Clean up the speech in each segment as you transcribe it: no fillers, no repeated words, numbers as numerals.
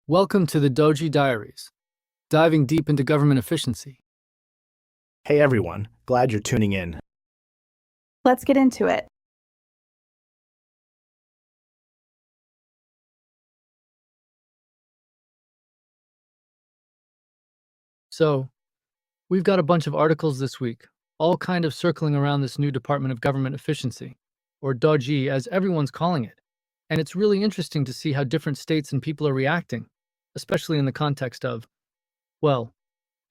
Welcome to the DOGE Diaries, diving deep into government efficiency. Hey everyone, glad you're tuning in. Let's get into it. So, we've got a bunch of articles this week, all kind of circling around this new Department of Government Efficiency, or DOGE as everyone's calling it. And it's really interesting to see how different states and people are reacting, especially in the context of, well,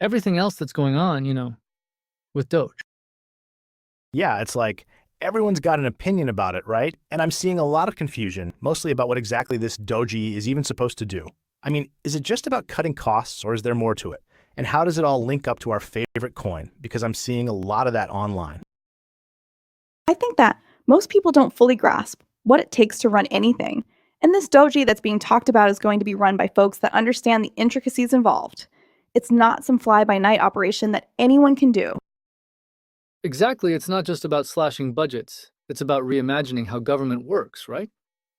everything else that's going on, with DOGE. Yeah, it's like everyone's got an opinion about it, right? And I'm seeing a lot of confusion, mostly about what exactly this DOGE is even supposed to do. I mean, is it just about cutting costs or is there more to it? And how does it all link up to our favorite coin? Because I'm seeing a lot of that online. I think that most people don't fully grasp what it takes to run anything. And this doji that's being talked about is going to be run by folks that understand the intricacies involved. It's not some fly-by-night operation that anyone can do. Exactly, it's not just about slashing budgets, it's about reimagining how government works, right?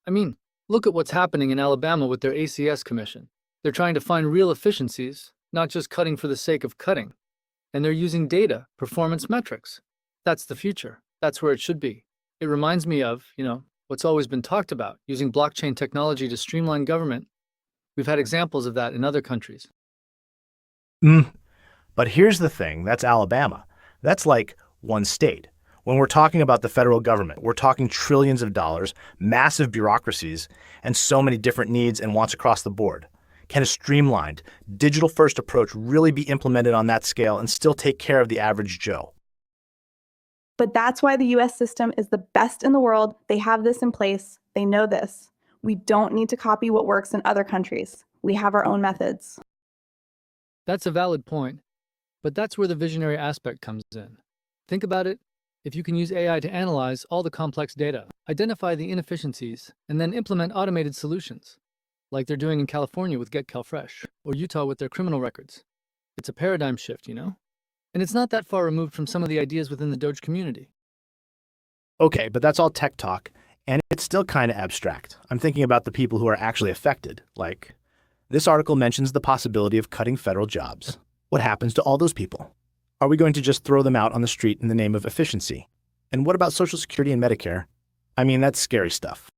I mean, look at what's happening in Alabama with their ACS commission. They're trying to find real efficiencies, not just cutting for the sake of cutting. And they're using data, performance metrics. That's the future. That's where it should be. It reminds me of, what's always been talked about, using blockchain technology to streamline government. We've had examples of that in other countries. But here's the thing, that's Alabama. That's like one state. When we're talking about the federal government, we're talking trillions of dollars, massive bureaucracies, and so many different needs and wants across the board. Can a streamlined, digital-first approach really be implemented on that scale and still take care of the average Joe? But that's why the US system is the best in the world. They have this in place. They know this. We don't need to copy what works in other countries. We have our own methods. That's a valid point, but that's where the visionary aspect comes in. Think about it. If you can use AI to analyze all the complex data, identify the inefficiencies, and then implement automated solutions, like they're doing in California with Get CalFresh, or Utah with their criminal records. It's a paradigm shift, And it's not that far removed from some of the ideas within the DOGE community. Okay, but that's all tech talk, and it's still kind of abstract. I'm thinking about the people who are actually affected, like this article mentions the possibility of cutting federal jobs. What happens to all those people? Are we going to just throw them out on the street in the name of efficiency? And what about Social Security and Medicare? I mean, that's scary stuff.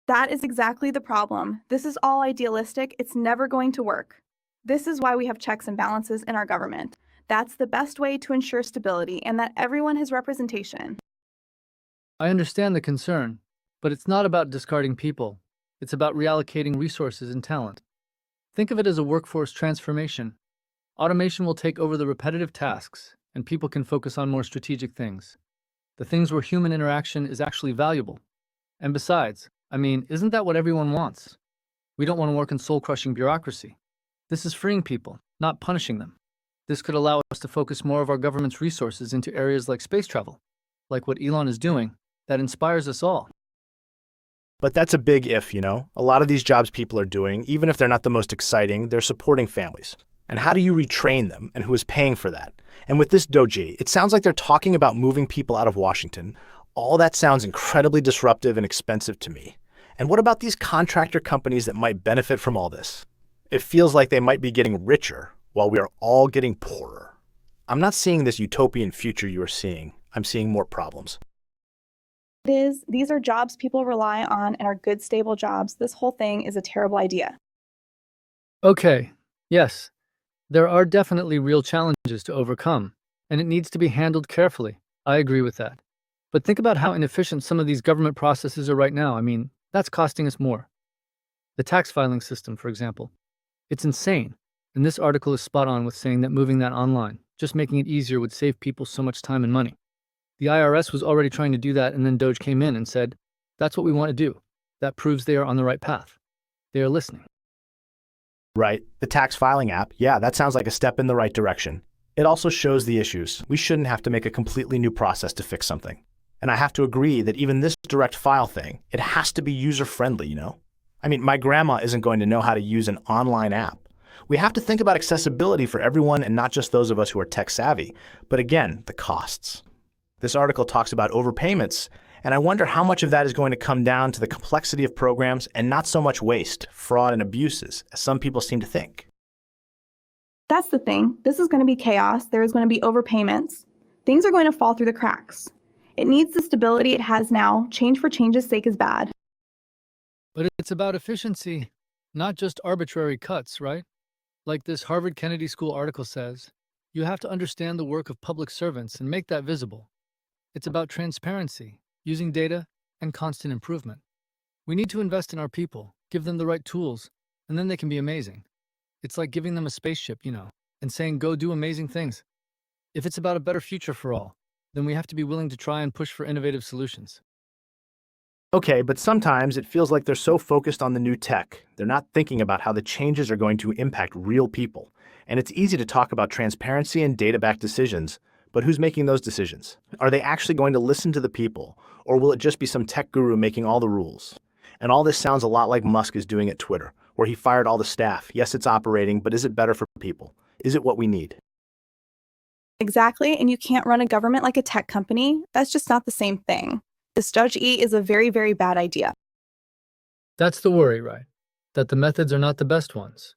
That is exactly the problem. This is all idealistic. It's never going to work. This is why we have checks and balances in our government. That's the best way to ensure stability and that everyone has representation. I understand the concern, but it's not about discarding people. It's about reallocating resources and talent. Think of it as a workforce transformation. Automation will take over the repetitive tasks, and people can focus on more strategic things. The things where human interaction is actually valuable. And besides, isn't that what everyone wants? We don't want to work in soul-crushing bureaucracy. This is freeing people, not punishing them. This could allow us to focus more of our government's resources into areas like space travel, like what Elon is doing, that inspires us all. But that's a big if, A lot of these jobs people are doing, even if they're not the most exciting, they're supporting families. And how do you retrain them, and who is paying for that? And with this DOGE, it sounds like they're talking about moving people out of Washington. All that sounds incredibly disruptive and expensive to me. And what about these contractor companies that might benefit from all this? It feels like they might be getting richer while we are all getting poorer. I'm not seeing this utopian future you are seeing. I'm seeing more problems. These are jobs people rely on and are good, stable jobs. This whole thing is a terrible idea. Okay, yes, there are definitely real challenges to overcome, and it needs to be handled carefully. I agree with that. But think about how inefficient some of these government processes are right now. That's costing us more. The tax filing system, for example. It's insane. And this article is spot on with saying that moving that online, just making it easier, would save people so much time and money. The IRS was already trying to do that, and then DOGE came in and said, that's what we want to do. That proves they are on the right path. They are listening. Right. The tax filing app, yeah, that sounds like a step in the right direction. It also shows the issues. We shouldn't have to make a completely new process to fix something. And I have to agree that even this direct file thing, it has to be user-friendly, My grandma isn't going to know how to use an online app. We have to think about accessibility for everyone and not just those of us who are tech savvy. But again, the costs. This article talks about overpayments, And I wonder how much of that is going to come down to the complexity of programs and not so much waste, fraud, and abuses, as some people seem to think. That's the thing. This is going to be chaos. There's going to be overpayments. Things are going to fall through the cracks. It needs the stability it has now. Change for change's sake is bad. But it's about efficiency, not just arbitrary cuts, right? Like this Harvard Kennedy School article says, you have to understand the work of public servants and make that visible. It's about transparency, using data, and constant improvement. We need to invest in our people, give them the right tools, and then they can be amazing. It's like giving them a spaceship, and saying, go do amazing things. If it's about a better future for all, then we have to be willing to try and push for innovative solutions. Okay, but sometimes it feels like they're so focused on the new tech, they're not thinking about how the changes are going to impact real people. And it's easy to talk about transparency and data-backed decisions, but who's making those decisions? Are they actually going to listen to the people, or will it just be some tech guru making all the rules? And all this sounds a lot like Musk is doing at Twitter, where he fired all the staff. Yes, it's operating, but is it better for people? Is it what we need? Exactly, and you can't run a government like a tech company. That's just not the same thing. This DOGE is a very, very bad idea. That's the worry, right? That the methods are not the best ones.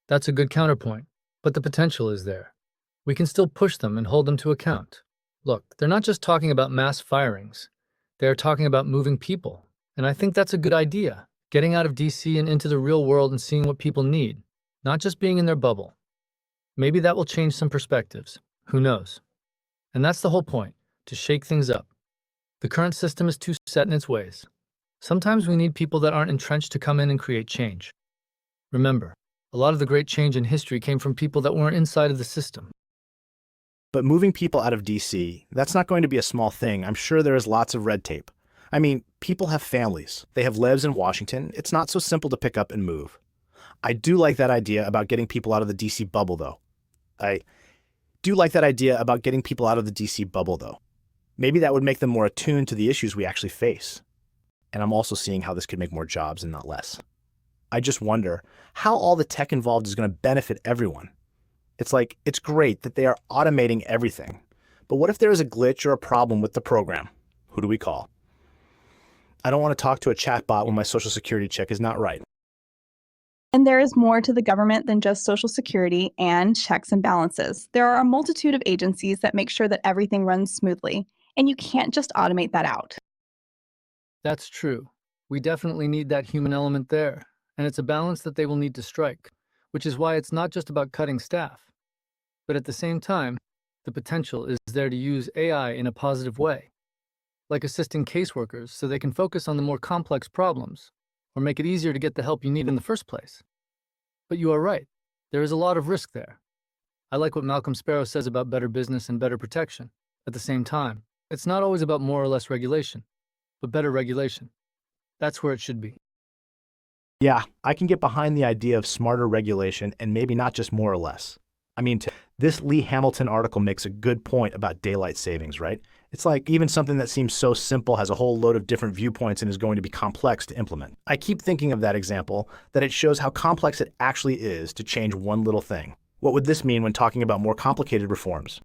That's a good counterpoint, but the potential is there. We can still push them and hold them to account. Look, they're not just talking about mass firings. They're talking about moving people. And I think that's a good idea, getting out of DC and into the real world and seeing what people need, not just being in their bubble. Maybe that will change some perspectives. Who knows? And that's the whole point, to shake things up. The current system is too set in its ways. Sometimes we need people that aren't entrenched to come in and create change. Remember, a lot of the great change in history came from people that weren't inside of the system. But moving people out of DC, that's not going to be a small thing. I'm sure there is lots of red tape. I mean, people have families. They have lives in Washington. It's not so simple to pick up and move. I do like that idea about getting people out of the DC bubble, though. Maybe that would make them more attuned to the issues we actually face. And I'm also seeing how this could make more jobs and not less. I just wonder how all the tech involved is going to benefit everyone. It's great that they are automating everything. But what if there is a glitch or a problem with the program? Who do we call? I don't want to talk to a chatbot when my Social Security check is not right. And there is more to the government than just Social Security and checks and balances. There are a multitude of agencies that make sure that everything runs smoothly, and you can't just automate that out. That's true. We definitely need that human element there, and it's a balance that they will need to strike, which is why it's not just about cutting staff. But at the same time, the potential is there to use AI in a positive way, like assisting caseworkers so they can focus on the more complex problems, or make it easier to get the help you need in the first place. But you are right, there is a lot of risk there. I like what Malcolm Sparrow says about better business and better protection. At the same time, it's not always about more or less regulation, but better regulation. That's where it should be. Yeah, I can get behind the idea of smarter regulation and maybe not just more or less. This Lee Hamilton article makes a good point about daylight savings, right? It's like even something that seems so simple has a whole load of different viewpoints and is going to be complex to implement. I keep thinking of that example, that it shows how complex it actually is to change one little thing. What would this mean when talking about more complicated reforms?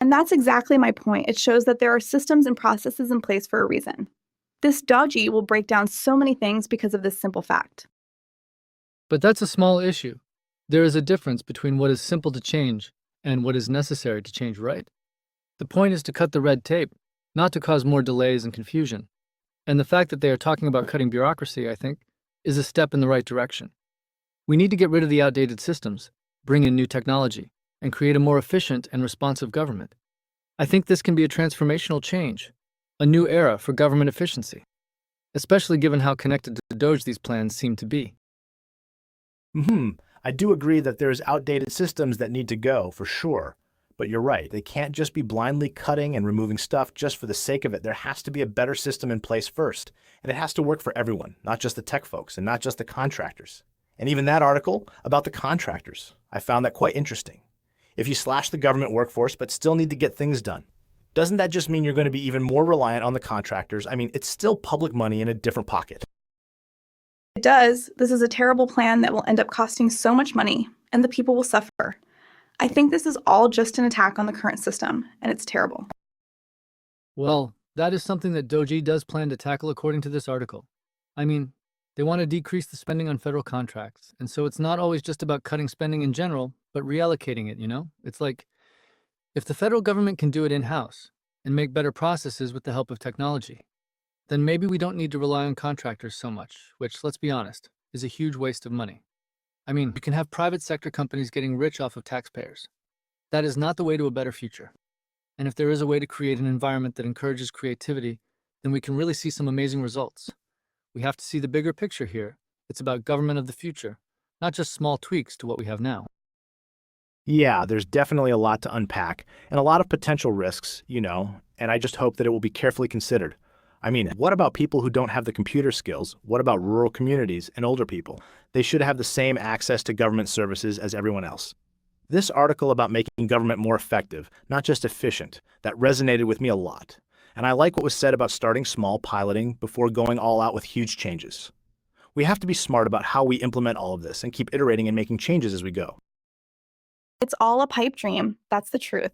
And that's exactly my point. It shows that there are systems and processes in place for a reason. This DOGE will break down so many things because of this simple fact. But that's a small issue. There is a difference between what is simple to change and what is necessary to change, right? The point is to cut the red tape, not to cause more delays and confusion. And the fact that they are talking about cutting bureaucracy, I think, is a step in the right direction. We need to get rid of the outdated systems, bring in new technology, and create a more efficient and responsive government. I think this can be a transformational change, a new era for government efficiency, especially given how connected to DOGE these plans seem to be. I do agree that there's outdated systems that need to go, for sure. But you're right, they can't just be blindly cutting and removing stuff just for the sake of it. There has to be a better system in place first. And it has to work for everyone, not just the tech folks and not just the contractors. And even that article about the contractors, I found that quite interesting. If you slash the government workforce but still need to get things done, doesn't that just mean you're going to be even more reliant on the contractors? It's still public money in a different pocket. It does. This is a terrible plan that will end up costing so much money, and the people will suffer. I think this is all just an attack on the current system, and it's terrible. Well, That is something that DOGE does plan to tackle according to this article. I mean, they want to decrease the spending on federal contracts, and so it's not always just about cutting spending in general, but reallocating it, you know? It's like, if the federal government can do it in-house and make better processes with the help of technology, then maybe we don't need to rely on contractors so much, which, let's be honest, is a huge waste of money. I mean, you can have private sector companies getting rich off of taxpayers. That is not the way to a better future. And if there is a way to create an environment that encourages creativity, then we can really see some amazing results. We have to see the bigger picture here. It's about government of the future, not just small tweaks to what we have now. Yeah, there's definitely a lot to unpack and a lot of potential risks, and I just hope that it will be carefully considered. I mean, what about people who don't have the computer skills? What about rural communities and older people? They should have the same access to government services as everyone else. This article about making government more effective, not just efficient, that resonated with me a lot. And I like what was said about starting small, piloting, before going all out with huge changes. We have to be smart about how we implement all of this and keep iterating and making changes as we go. It's all a pipe dream. That's the truth.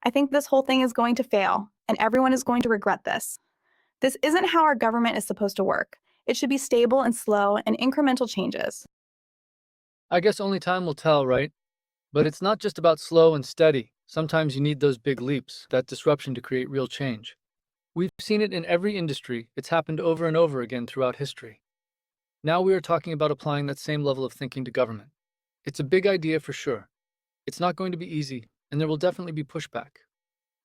I think this whole thing is going to fail, and everyone is going to regret this. This isn't how our government is supposed to work. It should be stable and slow and incremental changes. I guess only time will tell, right? But it's not just about slow and steady. Sometimes you need those big leaps, that disruption to create real change. We've seen it in every industry. It's happened over and over again throughout history. Now we are talking about applying that same level of thinking to government. It's a big idea for sure. It's not going to be easy, and there will definitely be pushback.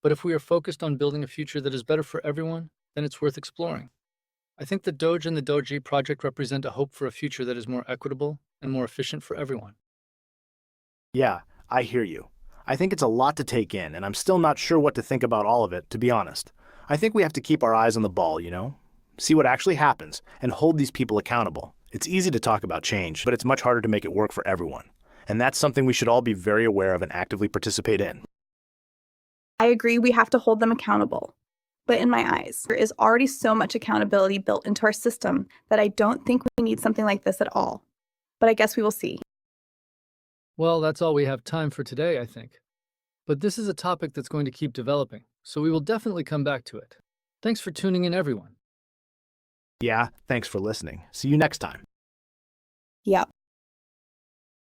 But if we are focused on building a future that is better for everyone, then it's worth exploring. I think the DOGE and the DOGE project represent a hope for a future that is more equitable and more efficient for everyone. Yeah, I hear you. I think it's a lot to take in, and I'm still not sure what to think about all of it, to be honest. I think we have to keep our eyes on the ball, see what actually happens, and hold these people accountable. It's easy to talk about change, but it's much harder to make it work for everyone. And that's something we should all be very aware of and actively participate in. I agree we have to hold them accountable. But in my eyes, there is already so much accountability built into our system that I don't think we need something like this at all. But I guess we will see. Well, that's all we have time for today, I think. But this is a topic that's going to keep developing, so we will definitely come back to it. Thanks for tuning in, everyone. Yeah, thanks for listening. See you next time. Yep.